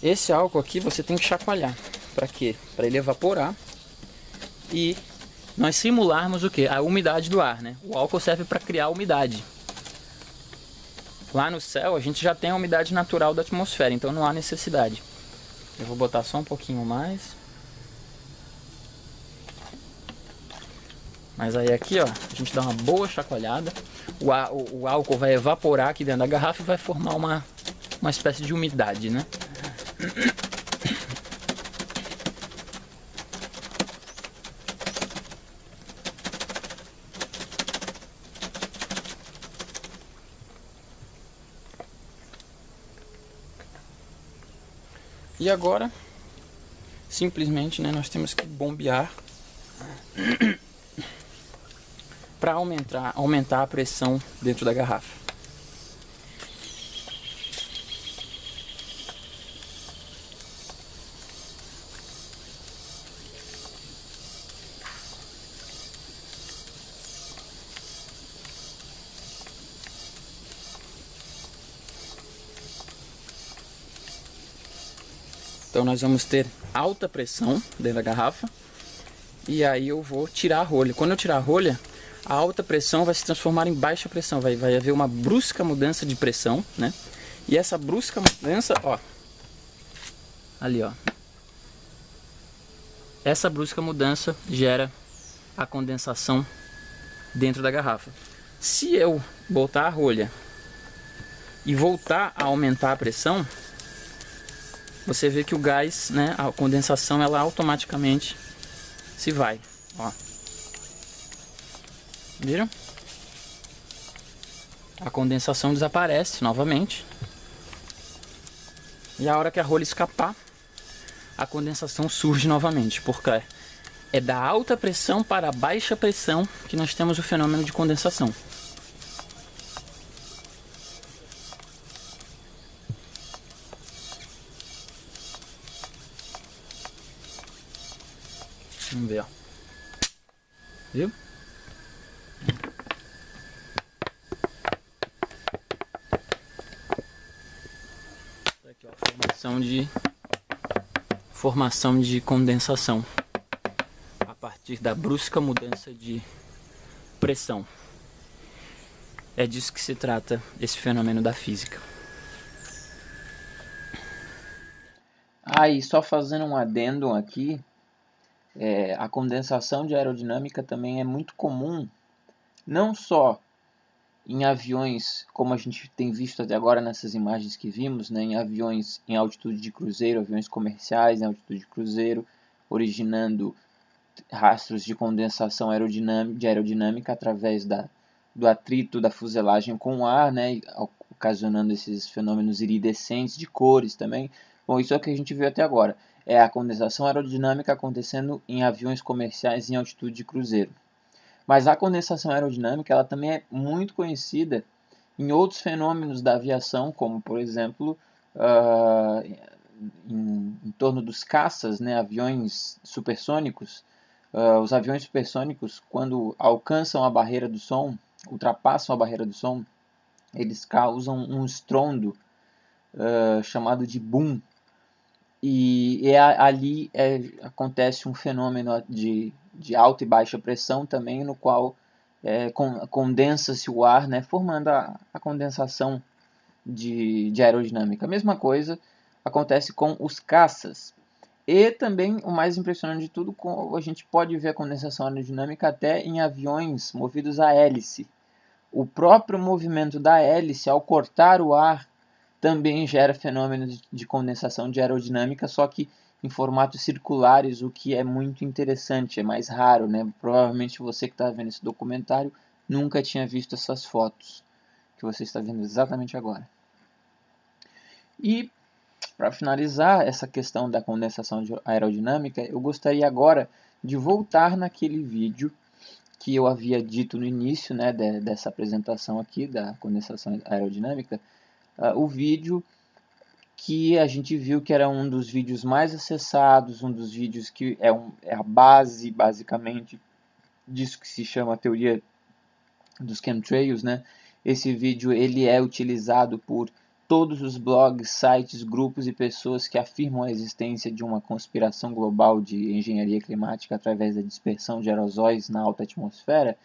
Esse álcool aqui você tem que chacoalhar. Para quê? Para ele evaporar e nós simularmos o que? A umidade do ar, né? O álcool serve para criar umidade. Lá no céu a gente já tem a umidade natural da atmosfera, então não há necessidade. Eu vou botar só um pouquinho mais. Mas aí aqui, ó, a gente dá uma boa chacoalhada, o álcool vai evaporar aqui dentro da garrafa e vai formar uma espécie de umidade, né? E agora, simplesmente, né, nós temos que bombear para aumentar a pressão dentro da garrafa. Então nós vamos ter alta pressão dentro da garrafa e aí eu vou tirar a rolha. Quando eu tirar a rolha, a alta pressão vai se transformar em baixa pressão, vai haver uma brusca mudança de pressão, né? E essa brusca mudança, ó, ali, ó, essa brusca mudança gera a condensação dentro da garrafa. Se eu botar a rolha e voltar a aumentar a pressão, você vê que o gás, né, a condensação, ela automaticamente se vai, ó. Viram? A condensação desaparece novamente. E a hora que a rolha escapar, a condensação surge novamente, porque é da alta pressão para a baixa pressão que nós temos o fenômeno de condensação. Vamos ver, ó. Viu? Aqui, ó, formação de condensação a partir da brusca mudança de pressão. É disso que se trata esse fenômeno da física. E só fazendo um adendo aqui, a condensação de aerodinâmica também é muito comum, não só em aviões, como a gente tem visto até agora nessas imagens que vimos, né, em aviões em altitude de cruzeiro, aviões comerciais em altitude de cruzeiro, originando rastros de condensação aerodinâmica através do atrito da fuselagem com o ar, né, ocasionando esses fenômenos iridescentes de cores também. Bom, isso é o que a gente viu até agora. É a condensação aerodinâmica acontecendo em aviões comerciais em altitude de cruzeiro. Mas a condensação aerodinâmica ela também é muito conhecida em outros fenômenos da aviação, como, por exemplo, em torno dos caças, né, aviões supersônicos. Os aviões supersônicos, quando alcançam a barreira do som, ultrapassam a barreira do som, eles causam um estrondo chamado de boom. E ali acontece um fenômeno de alta e baixa pressão também, no qual condensa-se o ar, né, formando a condensação de aerodinâmica. A mesma coisa acontece com os caças. E também, o mais impressionante de tudo, a gente pode ver a condensação aerodinâmica até em aviões movidos a hélice. O próprio movimento da hélice, ao cortar o ar, também gera fenômenos de condensação de aerodinâmica, só que em formatos circulares, o que é muito interessante, é mais raro, né? Provavelmente você que está vendo esse documentário nunca tinha visto essas fotos que você está vendo exatamente agora. E para finalizar essa questão da condensação aerodinâmica, eu gostaria agora de voltar naquele vídeo que eu havia dito no início, né, dessa apresentação aqui da condensação aerodinâmica, o vídeo que a gente viu que era um dos vídeos mais acessados, um dos vídeos que é a base, basicamente, disso que se chama a teoria dos chemtrails, né? Esse vídeo ele é utilizado por todos os blogs, sites, grupos e pessoas que afirmam a existência de uma conspiração global de engenharia climática através da dispersão de aerosóis na alta atmosfera.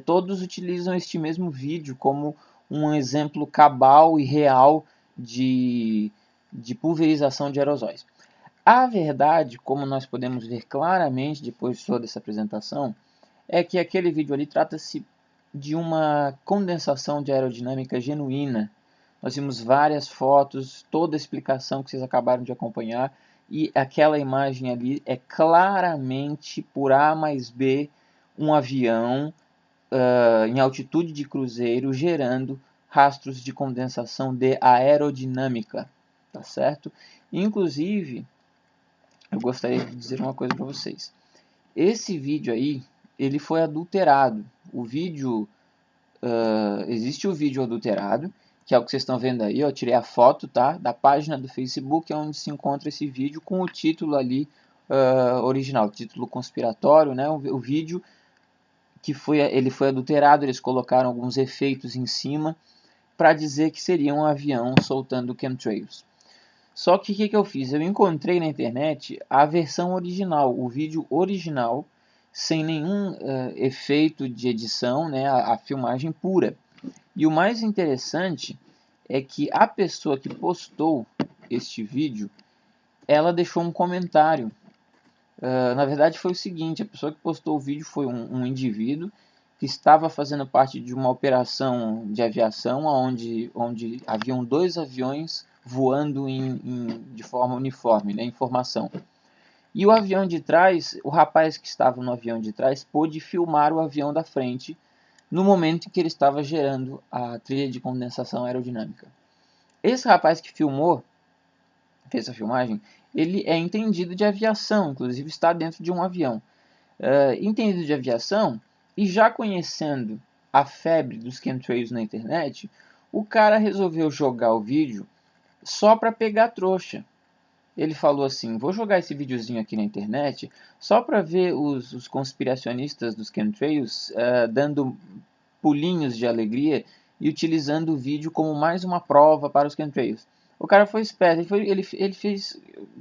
Todos utilizam este mesmo vídeo como um exemplo cabal e real de pulverização de aerosóis. A verdade, como nós podemos ver claramente depois de toda essa apresentação, é que aquele vídeo ali trata-se de uma condensação de aerodinâmica genuína. Nós vimos várias fotos, toda a explicação que vocês acabaram de acompanhar, e aquela imagem ali é claramente por A mais B um avião em altitude de cruzeiro gerando rastros de condensação de aerodinâmica, tá certo? Inclusive, eu gostaria de dizer uma coisa para vocês. Esse vídeo aí, ele foi adulterado. O vídeo, existe o vídeo adulterado, que é o que vocês estão vendo aí. Eu tirei a foto, tá, da página do Facebook, onde se encontra esse vídeo com o título ali original, título conspiratório, né? O vídeo que ele foi adulterado, eles colocaram alguns efeitos em cima para dizer que seria um avião soltando chemtrails. Só que o que eu fiz? Eu encontrei na internet a versão original, o vídeo original, sem nenhum efeito de edição, né, a filmagem pura. E o mais interessante é que a pessoa que postou este vídeo, ela deixou um comentário. Na verdade foi o seguinte, a pessoa que postou o vídeo foi um indivíduo que estava fazendo parte de uma operação de aviação onde haviam 2 aviões voando de forma uniforme, né, em formação. E o avião de trás, o rapaz que estava no avião de trás pôde filmar o avião da frente no momento em que ele estava gerando a trilha de condensação aerodinâmica. Esse rapaz que filmou, fez a filmagem, ele é entendido de aviação, inclusive está dentro de um avião. Entendido de aviação, e já conhecendo a febre dos chemtrails na internet, o cara resolveu jogar o vídeo só para pegar trouxa. Ele falou assim, vou jogar esse videozinho aqui na internet só para ver os conspiracionistas dos chemtrails dando pulinhos de alegria e utilizando o vídeo como mais uma prova para os chemtrails. O cara foi esperto, ele fez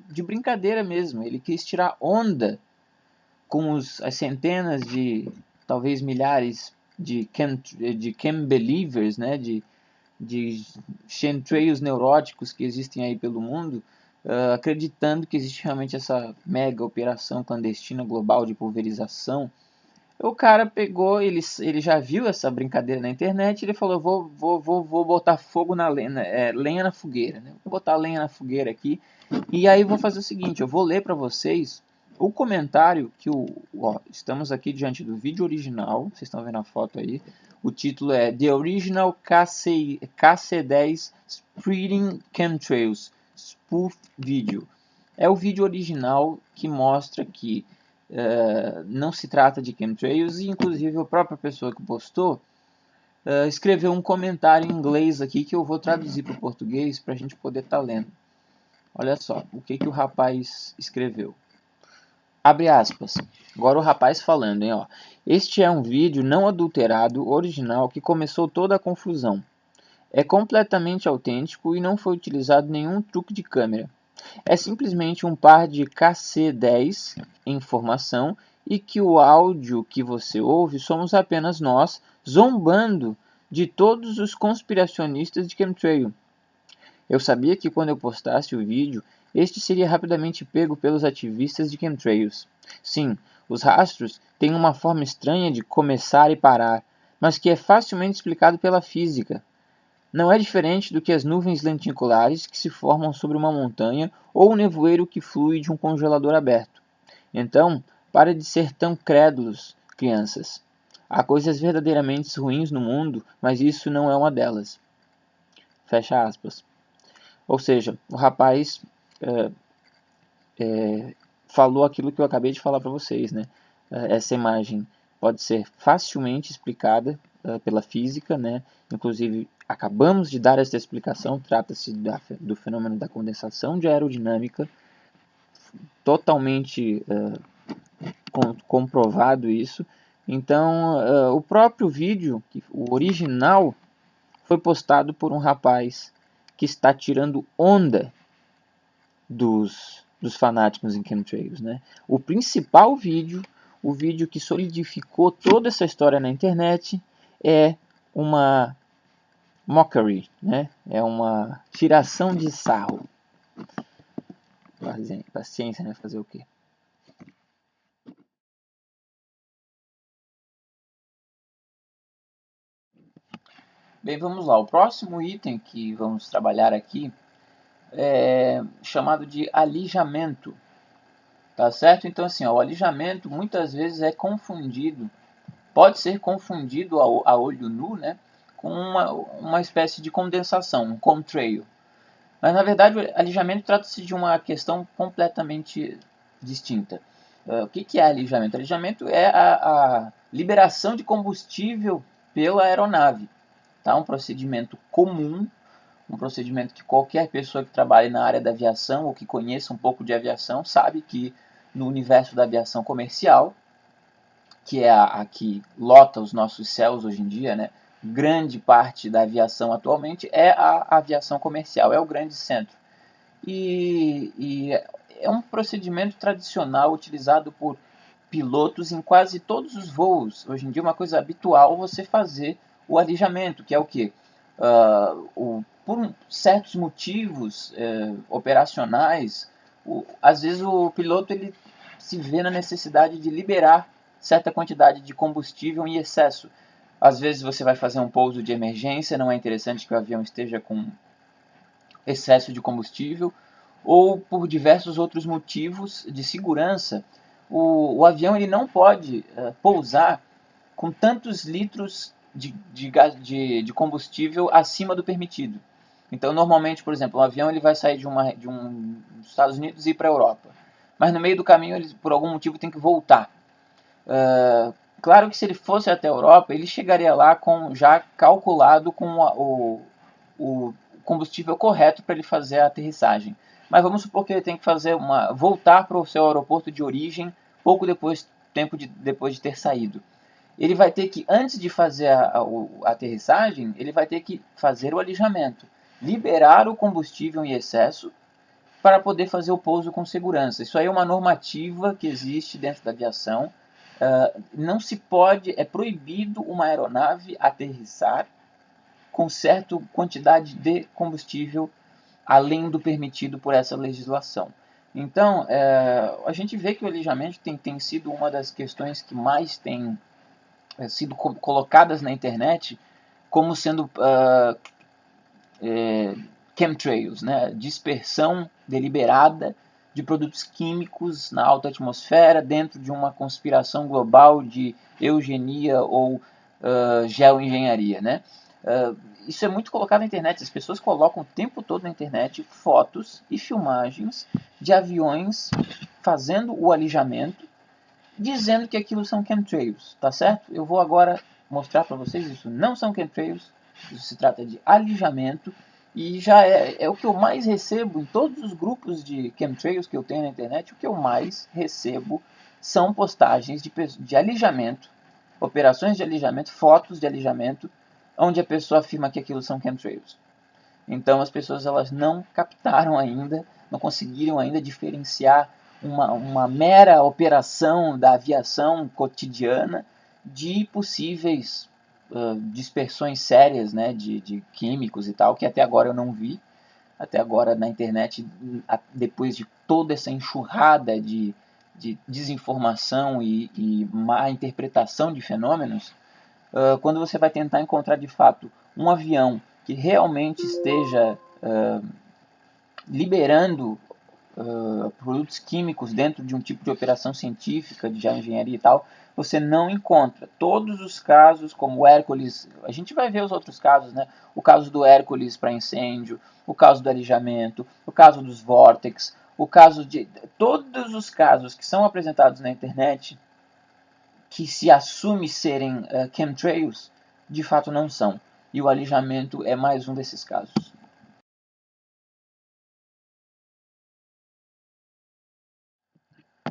de brincadeira mesmo, ele quis tirar onda com as centenas de, talvez milhares de chembelievers, né, de chemtrails neuróticos que existem aí pelo mundo, acreditando que existe realmente essa mega operação clandestina global de pulverização. O cara pegou, ele já viu essa brincadeira na internet, ele falou, vou botar fogo na lenha, lenha na fogueira, né? Vou botar lenha na fogueira aqui, e aí vou fazer o seguinte, eu vou ler para vocês o comentário que estamos aqui diante do vídeo original, vocês estão vendo a foto aí, o título é The Original KC-10 Spreading Chemtrails Spoof Video. É o vídeo original que mostra que não se trata de chemtrails, e inclusive a própria pessoa que postou escreveu um comentário em inglês aqui que eu vou traduzir para o português para a gente poder estar lendo. Olha só o que o rapaz escreveu. Abre aspas. Agora o rapaz falando, hein, ó. Este é um vídeo não adulterado, original, que começou toda a confusão. É completamente autêntico e não foi utilizado nenhum truque de câmera. É simplesmente um par de KC-10 em formação e que o áudio que você ouve somos apenas nós zombando de todos os conspiracionistas de chemtrail. Eu sabia que quando eu postasse o vídeo este seria rapidamente pego pelos ativistas de chemtrails. Sim, os rastros têm uma forma estranha de começar e parar, mas que é facilmente explicado pela física. Não é diferente do que as nuvens lenticulares que se formam sobre uma montanha ou o nevoeiro que flui de um congelador aberto. Então, pare de ser tão crédulos, crianças. Há coisas verdadeiramente ruins no mundo, mas isso não é uma delas. Fecha aspas. Ou seja, o rapaz falou aquilo que eu acabei de falar para vocês, né? Essa imagem pode ser facilmente explicada pela física, né? Inclusive, acabamos de dar essa explicação, trata-se do fenômeno da condensação de aerodinâmica, totalmente comprovado isso. Então, o próprio vídeo, o original, foi postado por um rapaz que está tirando onda dos fanáticos em chemtrails, né? O principal vídeo, o vídeo que solidificou toda essa história na internet, é uma mockery, né? É uma tiração de sarro. Paciência, né? Fazer o quê? Bem, vamos lá. O próximo item que vamos trabalhar aqui é chamado de alijamento. Tá certo? Então, assim, o alijamento muitas vezes é confundido, pode ser confundido a olho nu, né, com uma espécie de condensação, um contrail. Mas, na verdade, o alijamento trata-se de uma questão completamente distinta. O que é alijamento? Alijamento é a liberação de combustível pela aeronave. Tá? Um procedimento comum, um procedimento que qualquer pessoa que trabalhe na área da aviação ou que conheça um pouco de aviação sabe que no universo da aviação comercial, que é a que lota os nossos céus hoje em dia, né? Grande parte da aviação atualmente é a aviação comercial, é o grande centro. E é um procedimento tradicional utilizado por pilotos em quase todos os voos. Hoje em dia é uma coisa habitual você fazer o alijamento, que é o quê? Por certos motivos operacionais, às vezes o piloto ele se vê na necessidade de liberar certa quantidade de combustível em excesso. Às vezes você vai fazer um pouso de emergência, não é interessante que o avião esteja com excesso de combustível, ou por diversos outros motivos de segurança. O avião ele não pode pousar com tantos litros de combustível acima do permitido. Então, normalmente, por exemplo, um avião ele vai sair dos Estados Unidos e ir para a Europa. Mas no meio do caminho, ele, por algum motivo, tem que voltar. Claro que se ele fosse até a Europa, ele chegaria lá já calculado com o combustível correto para ele fazer a aterrissagem. Mas vamos supor que ele tem que voltar para o seu aeroporto de origem pouco depois de ter saído. Ele vai ter que, antes de fazer a aterrissagem, ele vai ter que fazer o alijamento, liberar o combustível em excesso para poder fazer o pouso com segurança. Isso aí é uma normativa que existe dentro da aviação. Não se pode, é proibido uma aeronave aterrissar com certa quantidade de combustível além do permitido por essa legislação. Então, a gente vê que o alijamento tem sido uma das questões que mais tem sido colocadas na internet como sendo chemtrails, né? Dispersão deliberada de produtos químicos na alta atmosfera dentro de uma conspiração global de eugenia ou geoengenharia, né? Isso é muito colocado na internet, as pessoas colocam o tempo todo na internet fotos e filmagens de aviões fazendo o alijamento, dizendo que aquilo são chemtrails, tá certo? Eu vou agora mostrar para vocês isso. Não são chemtrails, isso se trata de alijamento e já é o que eu mais recebo em todos os grupos de chemtrails que eu tenho na internet. O que eu mais recebo são postagens de alijamento, operações de alijamento, fotos de alijamento, onde a pessoa afirma que aquilo são chemtrails. Então as pessoas elas não captaram ainda, não conseguiram ainda diferenciar uma mera operação da aviação cotidiana de possíveis dispersões sérias, né, de químicos e tal, que até agora eu não vi. até agora na internet, depois de toda essa enxurrada de desinformação e má interpretação de fenômenos, quando você vai tentar encontrar de fato um avião que realmente esteja liberando produtos químicos dentro de um tipo de operação científica, de engenharia e tal, você não encontra. Todos os casos, como o Hércules, a gente vai ver os outros casos, né? O caso do Hércules para incêndio, o caso do alijamento, o caso dos vórtex, o caso de todos os casos que são apresentados na internet, que se assume serem chemtrails, de fato não são. E o alijamento é mais um desses casos.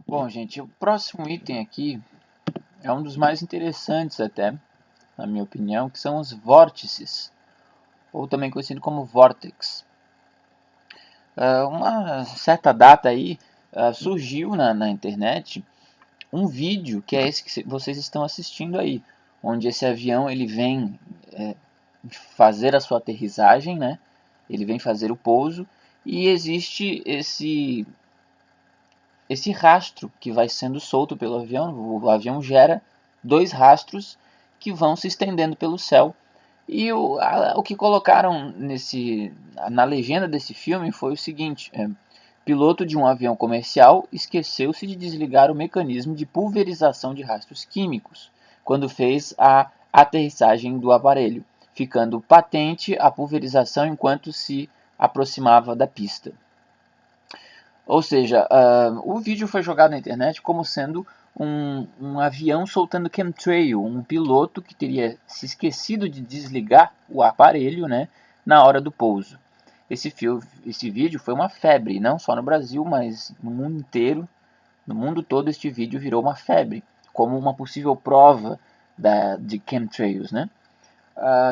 Bom, gente, o próximo item aqui é um dos mais interessantes até, na minha opinião, que são os vórtices, ou também conhecido como vórtex. Uma certa data aí surgiu na internet um vídeo que é esse que vocês estão assistindo aí, onde esse avião ele vem fazer a sua aterrissagem, né? Ele vem fazer o pouso e existe esse rastro que vai sendo solto pelo avião. O avião gera 2 rastros que vão se estendendo pelo céu. E o que colocaram na legenda desse filme foi o seguinte: piloto de um avião comercial esqueceu-se de desligar o mecanismo de pulverização de rastros químicos quando fez a aterrissagem do aparelho, ficando patente a pulverização enquanto se aproximava da pista. Ou seja, o vídeo foi jogado na internet como sendo um avião soltando chemtrail, um piloto que teria se esquecido de desligar o aparelho, né, na hora do pouso. Esse vídeo foi uma febre, não só no Brasil, mas no mundo inteiro. No mundo todo este vídeo virou uma febre, como uma possível prova de chemtrails, né?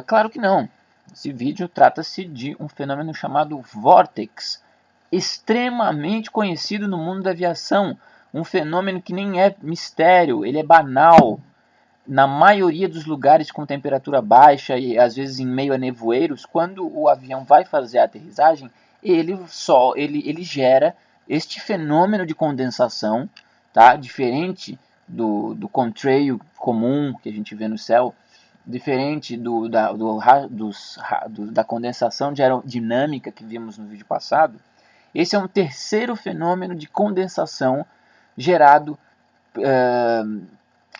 Claro que não. Esse vídeo trata-se de um fenômeno chamado vórtex, extremamente conhecido no mundo da aviação, um fenômeno que nem é mistério, ele é banal. Na maioria dos lugares com temperatura baixa e às vezes em meio a nevoeiros, quando o avião vai fazer a aterrissagem, ele gera este fenômeno de condensação, tá? Diferente do contrail comum que a gente vê no céu, diferente da condensação de aerodinâmica que vimos no vídeo passado. Esse é um terceiro fenômeno de condensação gerado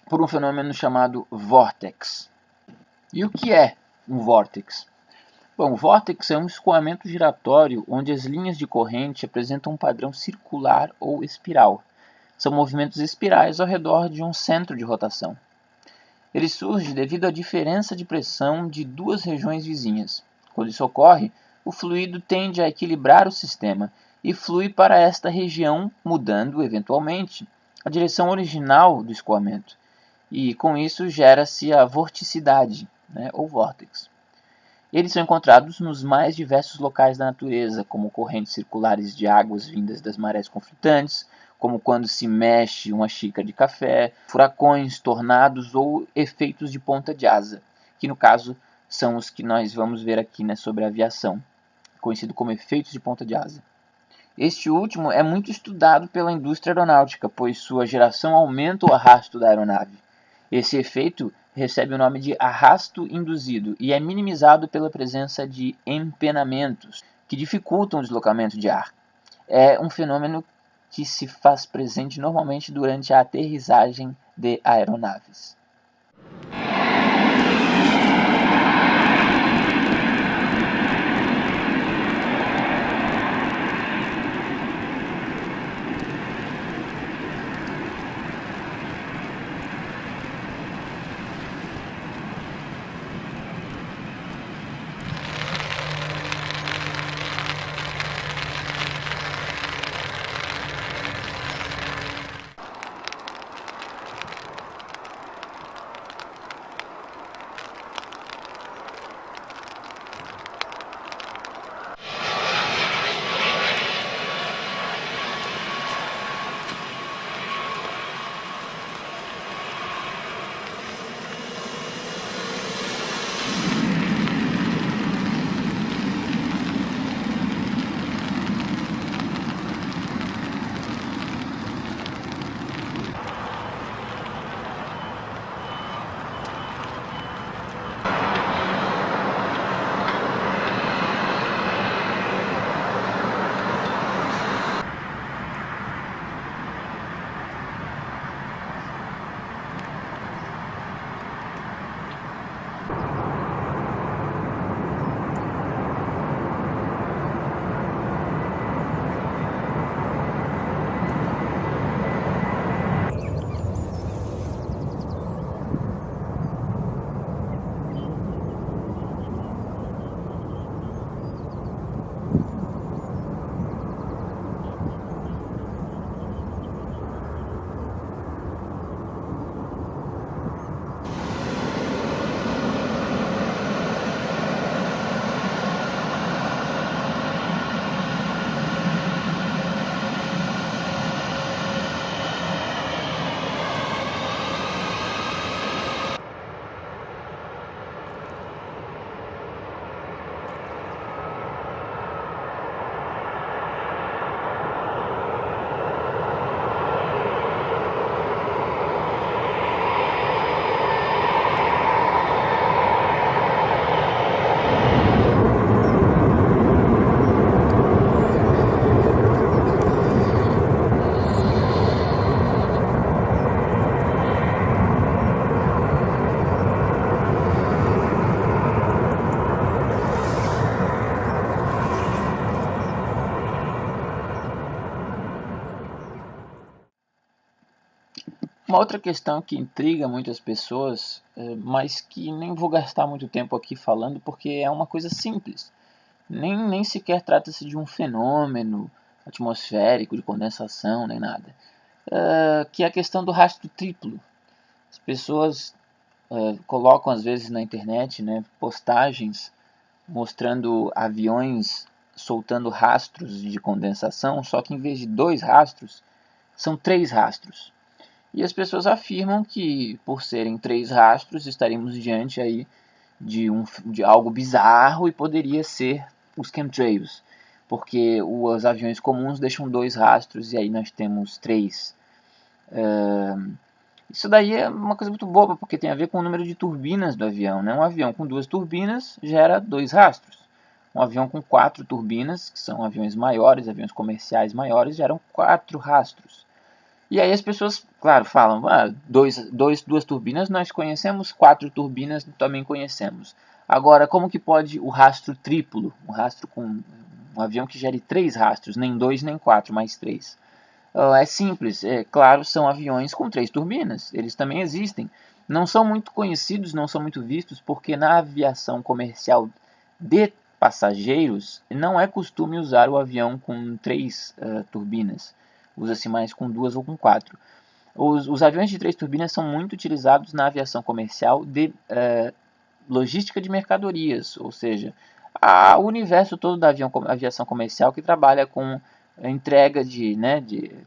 por um fenômeno chamado vórtex. E o que é um vórtex? Bom, o vórtex é um escoamento giratório onde as linhas de corrente apresentam um padrão circular ou espiral. São movimentos espirais ao redor de um centro de rotação. Ele surge devido à diferença de pressão de 2 regiões vizinhas. Quando isso ocorre, o fluido tende a equilibrar o sistema e flui para esta região, mudando, eventualmente, a direção original do escoamento. E com isso gera-se a vorticidade, né, ou vórtex. Eles são encontrados nos mais diversos locais da natureza, como correntes circulares de águas vindas das marés conflitantes, como quando se mexe uma xícara de café, furacões, tornados ou efeitos de ponta de asa, que no caso são os que nós vamos ver aqui, né, sobre a aviação, conhecido como efeitos de ponta de asa. Este último é muito estudado pela indústria aeronáutica, pois sua geração aumenta o arrasto da aeronave. Esse efeito recebe o nome de arrasto induzido e é minimizado pela presença de empenamentos, que dificultam o deslocamento de ar. É um fenômeno que se faz presente normalmente durante a aterrissagem de aeronaves. Uma outra questão que intriga muitas pessoas, mas que nem vou gastar muito tempo aqui falando, porque é uma coisa simples. Nem sequer trata-se de um fenômeno atmosférico, de condensação, nem nada. Que é a questão do rastro triplo. As pessoas colocam às vezes na internet, né, postagens mostrando aviões soltando rastros de condensação, só que em vez de 2 rastros, são 3 rastros. E as pessoas afirmam que, por serem 3 rastros, estaríamos diante aí de algo bizarro e poderia ser os chemtrails, porque os aviões comuns deixam 2 rastros e aí nós temos 3. Isso daí é uma coisa muito boba, porque tem a ver com o número de turbinas do avião, né? Um avião com 2 turbinas gera 2 rastros. Um avião com 4 turbinas, que são aviões maiores, aviões comerciais maiores, geram 4 rastros. E aí as pessoas, claro, falam, 2 turbinas nós conhecemos, 4 turbinas também conhecemos. Agora, como que pode o rastro triplo, um rastro com um avião que gere 3 rastros, nem 2 nem 4, mas 3? É simples, claro, são aviões com 3 turbinas, eles também existem. Não são muito conhecidos, não são muito vistos, porque na aviação comercial de passageiros não é costume usar o avião com 3 turbinas. Usa-se mais com 2 ou com 4. Os aviões de 3 turbinas são muito utilizados na aviação comercial de logística de mercadorias, ou seja, o universo todo da aviação comercial que trabalha com entrega de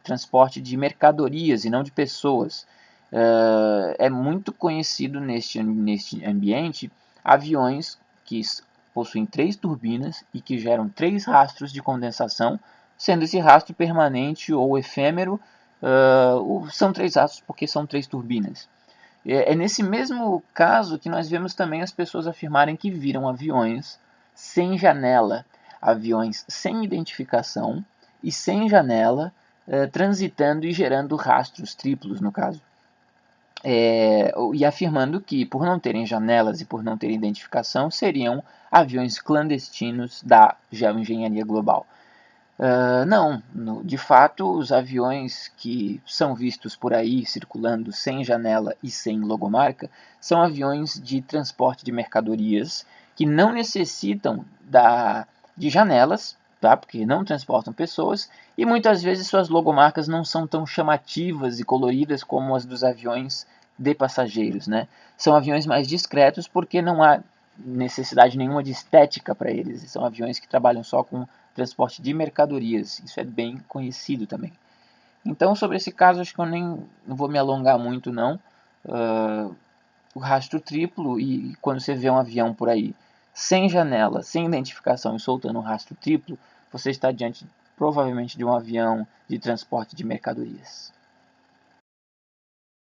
transporte de mercadorias e não de pessoas. É muito conhecido neste ambiente aviões que possuem 3 turbinas e que geram 3 rastros de condensação, sendo esse rastro permanente ou efêmero. São 3 rastros porque são 3 turbinas. É nesse mesmo caso que nós vemos também as pessoas afirmarem que viram aviões sem janela, aviões sem identificação e sem janela, transitando e gerando rastros triplos, no caso. E afirmando que, por não terem janelas e por não terem identificação, seriam aviões clandestinos da geoengenharia global. Não, de fato, os aviões que são vistos por aí circulando sem janela e sem logomarca são aviões de transporte de mercadorias que não necessitam de janelas, tá? Porque não transportam pessoas e muitas vezes suas logomarcas não são tão chamativas e coloridas como as dos aviões de passageiros, né? São aviões mais discretos porque não há necessidade nenhuma de estética para eles. São aviões que trabalham só com transporte de mercadorias. Isso é bem conhecido também. Então, sobre esse caso, acho que eu não vou me alongar muito, não. O rastro triplo, e quando você vê um avião por aí sem janela, sem identificação e soltando um rastro triplo, você está diante provavelmente de um avião de transporte de mercadorias.